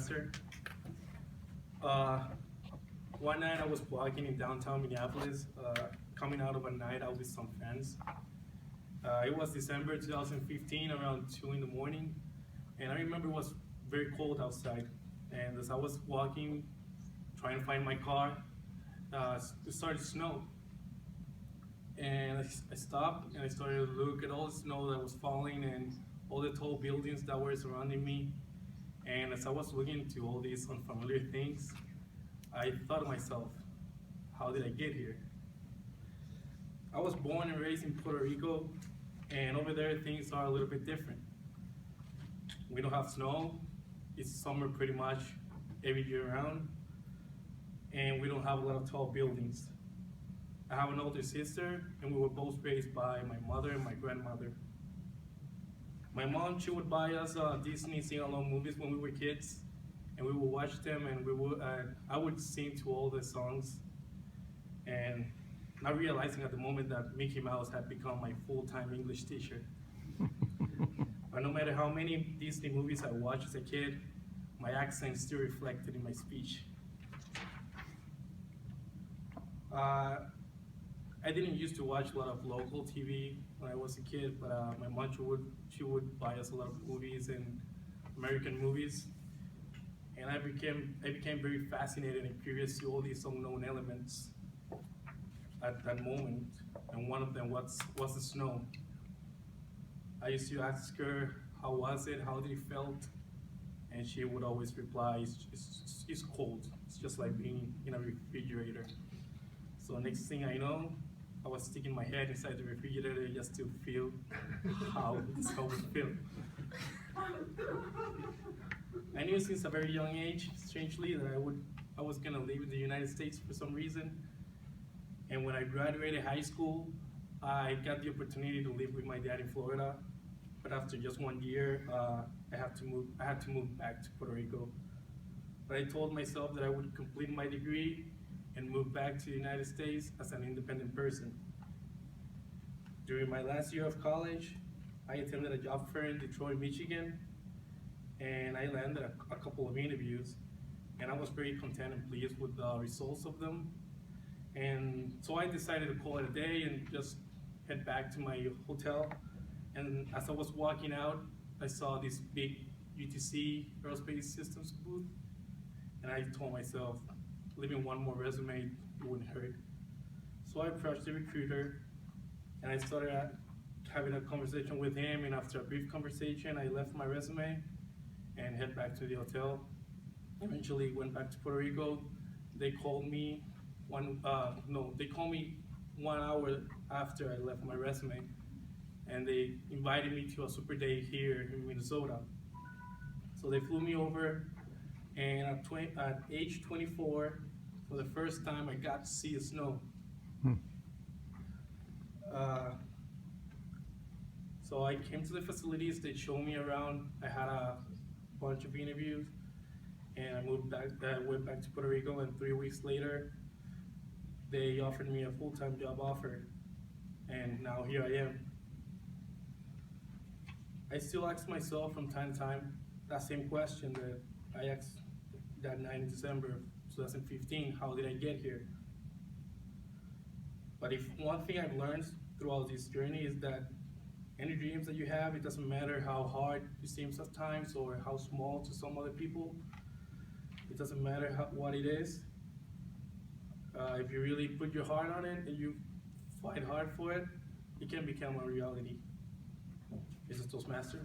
Toastmaster. Uh, One night I was walking in downtown Minneapolis, coming out of a night out with some friends. It was December 2015, around 2 in the morning, and I remember it was very cold outside. And as I was walking, trying to find my car, it started to snow. And I stopped and I started to look at all the snow that was falling and all the tall buildings that were surrounding me. And as I was looking into all these unfamiliar things, I thought to myself, how did I get here? I was born and raised in Puerto Rico, and over there things are a little bit different. We don't have snow, it's summer pretty much every year round, and we don't have a lot of tall buildings. I have an older sister, and we were both raised by my mother and my grandmother. My mom, she would buy us Disney sing-along movies when we were kids, and we would watch them, and I would sing to all the songs, and not realizing at the moment that Mickey Mouse had become my full-time English teacher. But no matter how many Disney movies I watched as a kid, my accent still reflected in my speech. I didn't used to watch a lot of local TV when I was a kid, but my mom, she would buy us a lot of movies and American movies. And I became very fascinated and curious to all these unknown elements at that moment. And one of them was the snow. I used to ask her, how was it? How did it felt? And she would always reply, it's cold. It's just like being in a refrigerator. So next thing I know, I was sticking my head inside the refrigerator just to feel how the snow would feel. I knew since a very young age, strangely, that I was gonna leave the United States for some reason. And when I graduated high school, I got the opportunity to live with my dad in Florida. But after just 1 year, I had to move back to Puerto Rico. But I told myself that I would complete my degree and move back to the United States as an independent person. During my last year of college, I attended a job fair in Detroit, Michigan, and I landed a couple of interviews, and I was very content and pleased with the results of them. And so I decided to call it a day and just head back to my hotel. And as I was walking out, I saw this big UTC Aerospace Systems booth, and I told myself, leaving one more resume, it wouldn't hurt. So I approached the recruiter, and I started having a conversation with him, and after a brief conversation, I left my resume and head back to the hotel. Eventually went back to Puerto Rico. They called me 1 hour after I left my resume, and they invited me to a super day here in Minnesota. So they flew me over, and at age 24, for the first time, I got to see the snow. So I came to the facilities, they showed me around. I had a bunch of interviews, and I went back to Puerto Rico, and 3 weeks later, they offered me a full-time job offer, and now here I am. I still ask myself from time to time that same question that I asked that night in December 2015, how did I get here? But if one thing I've learned throughout this journey is that any dreams that you have, it doesn't matter how hard it seems at times or how small to some other people, it doesn't matter what it is. If you really put your heart on it and you fight hard for it, it can become a reality. This is Toastmaster.